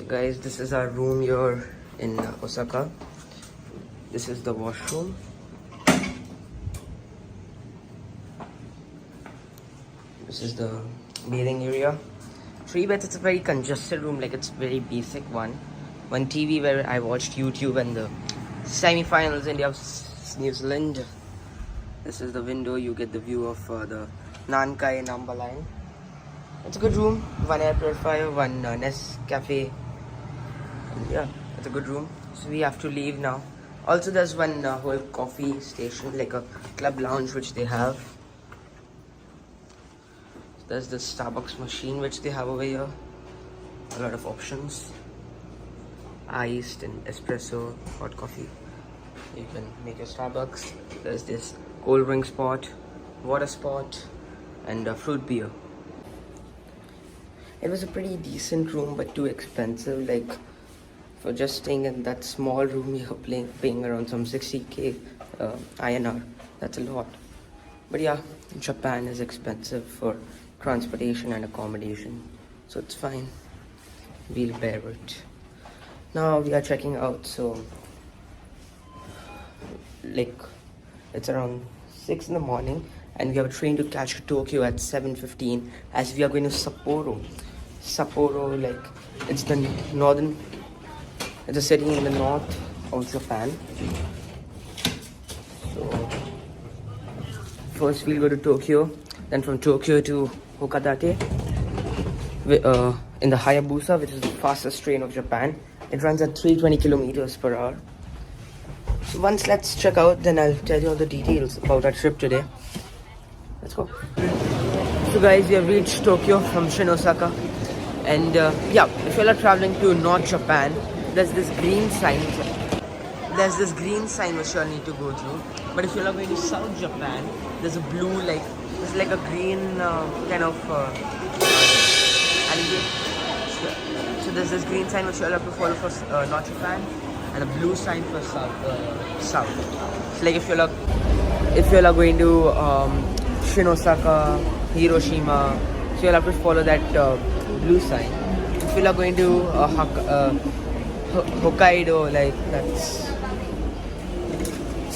So guys, this is our room here in Osaka. This is the washroom. This is the bathing area. 3 beds, it's a very congested room, like it's very basic one. One TV where I watched YouTube and the semi-finals India vs New Zealand. This is the window, you get the view of the Nankai Namba line. It's a good room, 1 air purifier, 1 Nescafe. Yeah, it's a good room. So we have to leave now. Also there's one whole coffee station, like a club lounge which they have. There's the Starbucks machine which they have over here. A lot of options. Iced and espresso, hot coffee. You can make your Starbucks. There's this cold drink spot, water spot, and fruit beer. It was a pretty decent room, but too expensive. Like for just staying in that small room, you're paying around some 60k INR. That's a lot. But yeah, Japan is expensive for transportation and accommodation, so it's fine. We'll bear it. Now we are checking out. So like it's around 6 in the morning, and we have a train to catch to Tokyo at 7:15, as we are going to Sapporo. Sapporo, like it's the northern. It's a city in the north of Japan. So first we'll go to Tokyo, then from Tokyo to Hokkaido in the Hayabusa, which is the fastest train of Japan. It runs at 320 kilometers per hour. So once let's check out, then I'll tell you all the details about our trip today. Let's go. So guys, we have reached Tokyo from Shin Osaka, and yeah, if you're traveling to North Japan, there's this green sign. There's this green sign which you'll need to go through. But if you're going to South Japan, there's a blue, like there's like a green kind of alligator. So there's this green sign which you'll have to follow for North Japan, and a blue sign for South. So like if you're going to Shin Osaka, Hiroshima, so you'll have to follow that blue sign. If you're going to Hokkaido, like that's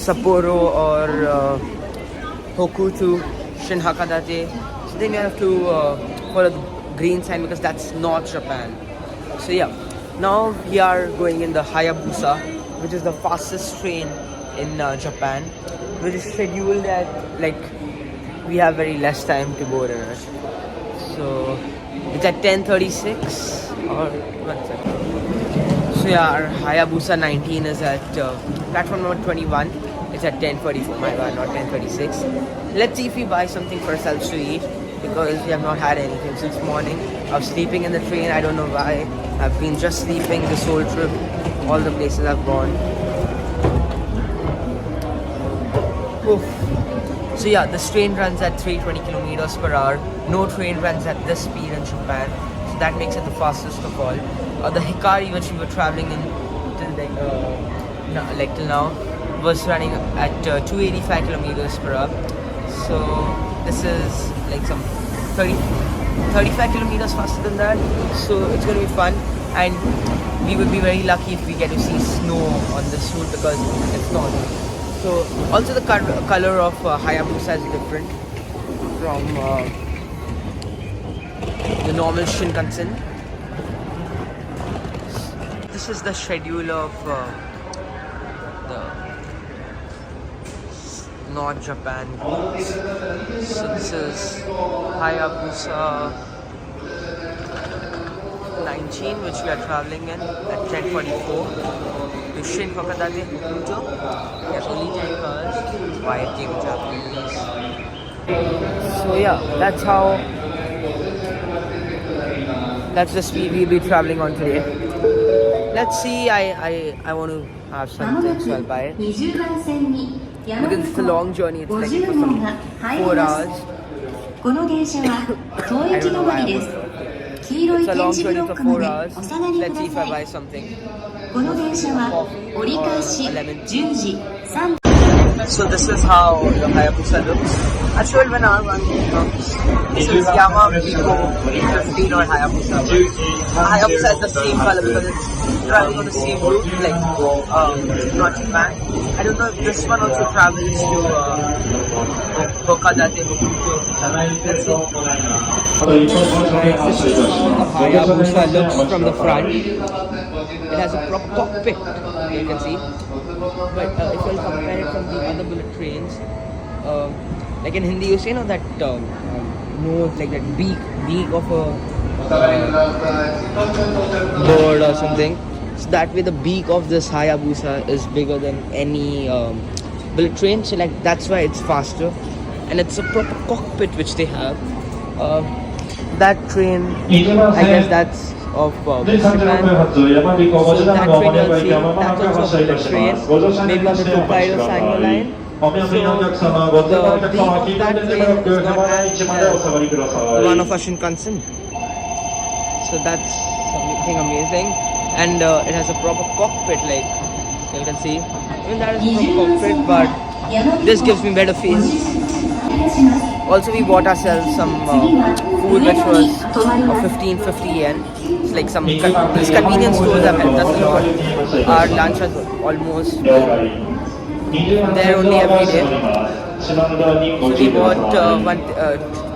Sapporo or Hokuto, Shin Hakadate, so then you have to follow the green sign because that's North Japan. So yeah, now we are going in the Hayabusa, which is the fastest train in Japan, which is scheduled at, like, we have very less time to board it. So it's at 10:36 or 1 second. So yeah, our Hayabusa 19 is at platform number 21. It's at 10:44, my bad, not 10:36. Let's see if we buy something for ourselves to eat, because we have not had anything since morning. I was sleeping in the train, I don't know why. I've been just sleeping this whole trip, all the places I've gone. Oof. So yeah, this train runs at 320 kilometers per hour. No train runs at this speed in Japan, so that makes it the fastest of all. The Hikari, which we were traveling in till now, was running at 285 kilometers per hour. So this is like some 35 kilometers faster than that. So it's going to be fun, and we will be very lucky if we get to see snow on this route, because it's not. So also the color of Hayabusa is different from the normal Shinkansen. This is the schedule of the North Japan routes. So this is Hayabusa 19, which we are traveling in at 10:44 to Shin Hakadate, Hokuto. There's only 10 cars. Why it came in Japanese. So yeah, that's the speed we'll be traveling on today. Let's see, I want to have something, so I'll buy it. Because it's a long journey, it's like for some 4 hours. I don't know why. It's a long journey for 4 hours. Let's see if I buy something. Coffee or a lemon tea. So this is how the Hayabusa looks. I'll show it when our one comes. This is Yamaha Vico 15 or Hayabusa. Hayabusa is the same color because it's traveling on the same route, like not Japan. I don't know if this one also travels to Hokadate, Hokuto. Let's see. This is how the Hayabusa looks from the front. It has a proper cockpit, you can see. But if you'll compare it from the other bullet trains, like in Hindi you say no that nose, like that beak of a bird or something. So that way the beak of this Hayabusa is bigger than any bullet train. So like that's why it's faster, and it's a proper cockpit which they have. That train, I guess that's of Japan. So that train you'll see, that's also a bullet train, maybe on the Tokaido Sanyo line. So the beak of that train is not as big as the one of Shinkansen. So that's something amazing, and it has a proper cockpit, like you can see. Even that is a proper cockpit, but this gives me better feels. Also, we bought ourselves some food which was 1550 yen. It's like some these convenience stores have helped us a lot. Our lunch has almost been there only every day. So we bought one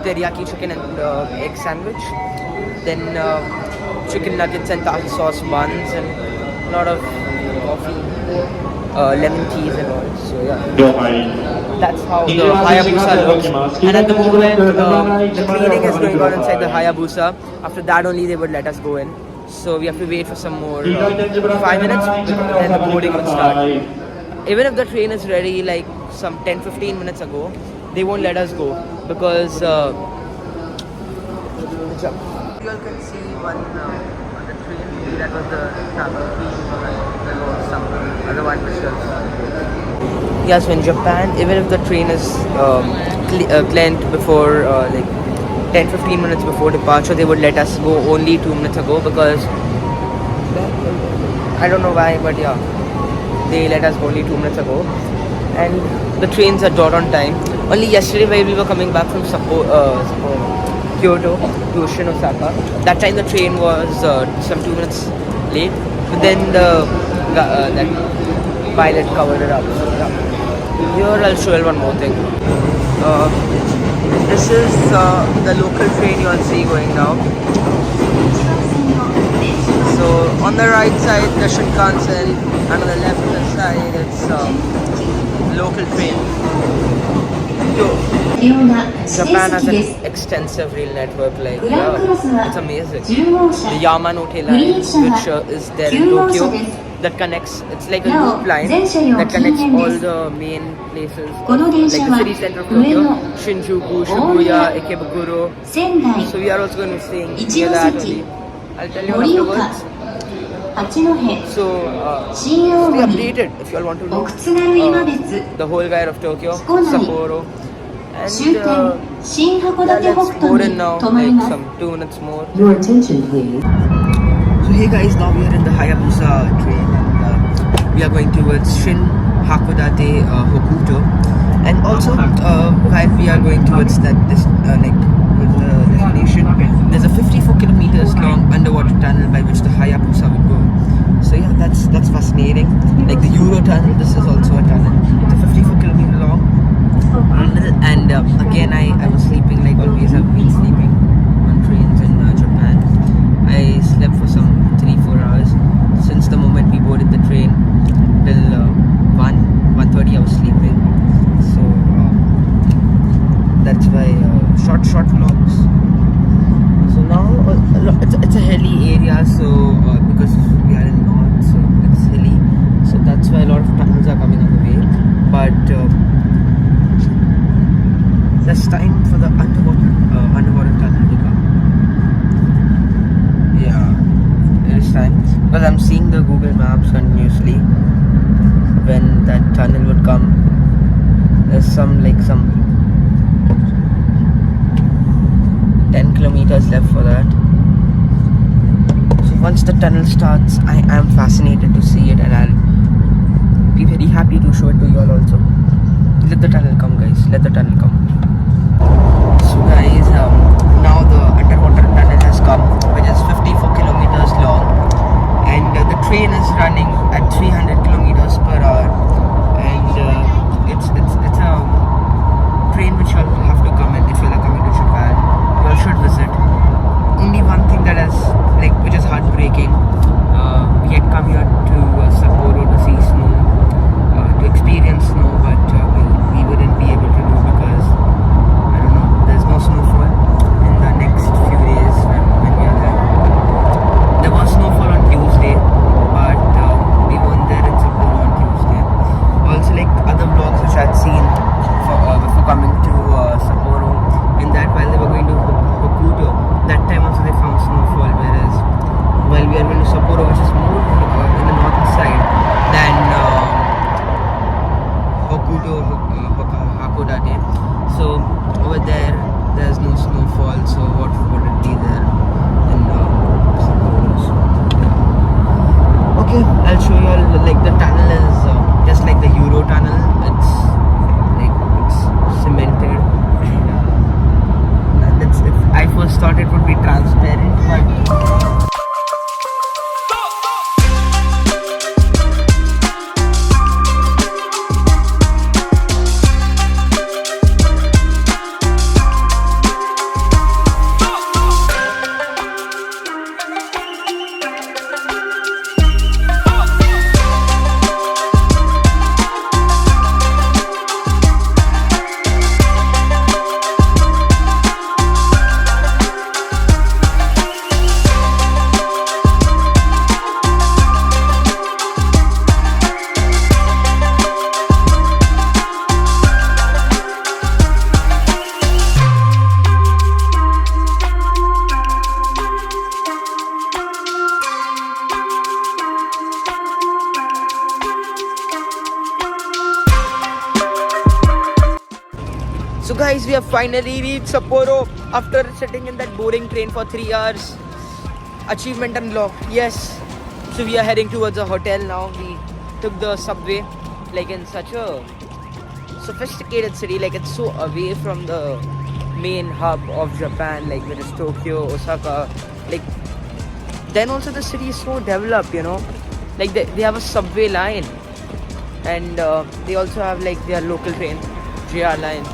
teriyaki chicken and egg sandwich, then chicken nuggets and tartar sauce buns, and a lot of coffee, lemon teas and all. So yeah. That's how the Hayabusa looks. And at the moment, the cleaning is going on inside the Hayabusa. After that only they would let us go in. So we have to wait for some more 5 minutes, then the boarding will start. Even if the train is ready like some 10-15 minutes ago, they won't let us go because you all can see one on the train. Maybe that was the some other one which was. Yeah, so in Japan, even if the train is cleansed before like 10-15 minutes before departure, they would let us go only 2 minutes ago because I don't know why, but yeah, they let us go only 2 minutes ago. And the trains are dot on time. Only yesterday when we were coming back from Kyoto to Shin Osaka, that time the train was some 2 minutes late, but then that pilot covered it up. So, yeah. Here I'll show you one more thing. This is the local train you'll see going now. So on the right side the Shinkansen, and on the left side it's local train. Japan has an extensive rail network, like it's amazing. The Yamanote line, which is there in Tokyo, that connects, it's like a loop line that connects all the main places, like the city center of Tokyo, Shinjuku, Shibuya, Ikebukuro. So we are also going to be staying near that only. I'll tell you afterwards. So stay updated if you all want to know the whole guide of Tokyo, Sapporo. And let's board in now, like some 2 minutes more. Your attention please. So hey guys, now we are in the Hayabusa train. We are going towards Shin Hakodate Hokuto, and also while we are going towards that destination, there's a 54 kilometers long underwater tunnel by which the Hayabusa would go. So yeah, that's fascinating. Like the Euro tunnel, this is also a tunnel. It's a 54 kilometer long. And again, I was sleeping, like always I've been sleeping on trains in Japan. I slept for some 3-4 hours since the moment we boarded the train till 1:30 I was sleeping. So that's why short vlogs. So now it's a hilly area, so because we are in north, so it's hilly, so that's why a lot of tunnels are coming on the way. But that's time for the underwater tunnel to come. Yeah, it is time because I'm seeing the Google Maps continuously when that tunnel would come. There's some 10 kilometers left for that. So once the tunnel starts, I am fascinated to see it, and I'll be very happy to show it to you all also. let the tunnel come, guys. Let the tunnel come. So guys, now the underwater tunnel has come, which is 54 kilometers long, and the train is running at 300 kilometers per hour, and it's a train which you all have to come in if you are coming to Japan. You all should visit. Only one thing that is which is heartbreaking. We had come here to Sapporo to see snow, to experience snow, but we wouldn't be able to do because I don't know. There's no snowfall in the next few days when we are there. There was snowfall on Tuesday, but we weren't there in Sapporo on Tuesday. Also, other vlogs which I'd seen before coming to Sapporo, in that while they were going to Hokuto, that time also they found snowfall, whereas while we are going to Sapporo, which is more in the northern side than Hokuto, Hakodate. So over there's no snowfall, so what would it be there in Sapporo? So, okay, I'll show you all. The tunnel is just like the Euro tunnel. It's cemented. I first thought it would be transparent, but so guys, we have finally reached Sapporo after sitting in that boring train for 3 hours. Achievement unlocked. Yes. So we are heading towards a hotel now. We took the subway, in such a sophisticated city. It's so away from the main hub of Japan, which is Tokyo, Osaka. Then also the city is so developed, they have a subway line, and they also have their local train, JR line.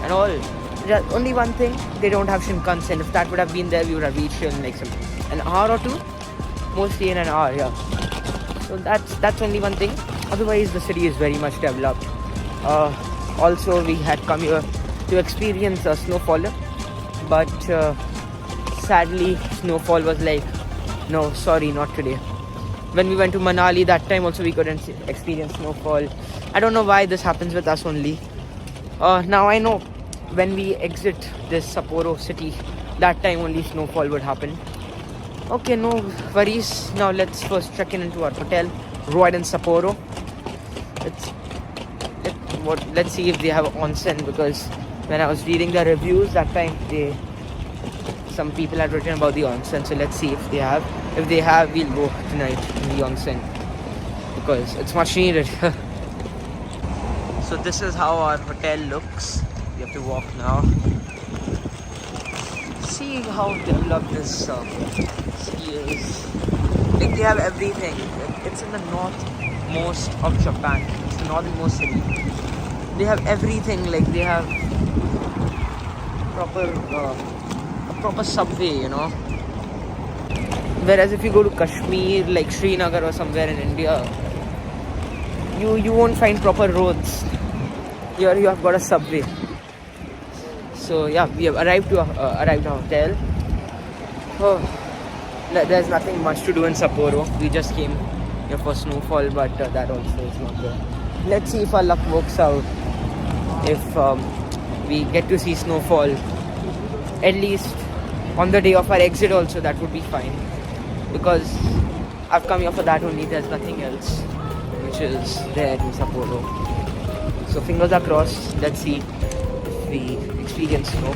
And all. There's only one thing, they don't have Shinkansen. If that would have been there, we would have reached here in an hour or two. Mostly in an hour, yeah. So that's only one thing. Otherwise, the city is very much developed. Also, we had come here to experience a snowfall, but sadly, snowfall was no, sorry, not today. When we went to Manali, that time also we couldn't experience snowfall. I don't know why this happens with us only. Now I know when we exit this Sapporo city, that time only snowfall would happen. Okay, no worries. Now let's first check in into our hotel, right in Sapporo. Let's see if they have onsen, because when I was reading the reviews that time, some people had written about the onsen. So let's see if they have. If they have, we'll go tonight in the onsen because it's much needed. So this is how our hotel looks. We have to walk now. See how developed this city is. They have everything. It's in the northmost of Japan. It's the northernmost city. They have everything. They have a proper subway, Whereas if you go to Kashmir, Srinagar or somewhere in India, you won't find proper roads. Here you have got a subway. So yeah, we have arrived at our hotel. There's nothing much to do in Sapporo. We just came here for snowfall, but that also is not there. Let's see if our luck works out. If we get to see snowfall, at least on the day of our exit also, that would be fine. Because I've come here for that only. There's nothing else which is there in Sapporo. So fingers are crossed. Let's see if we experience snow.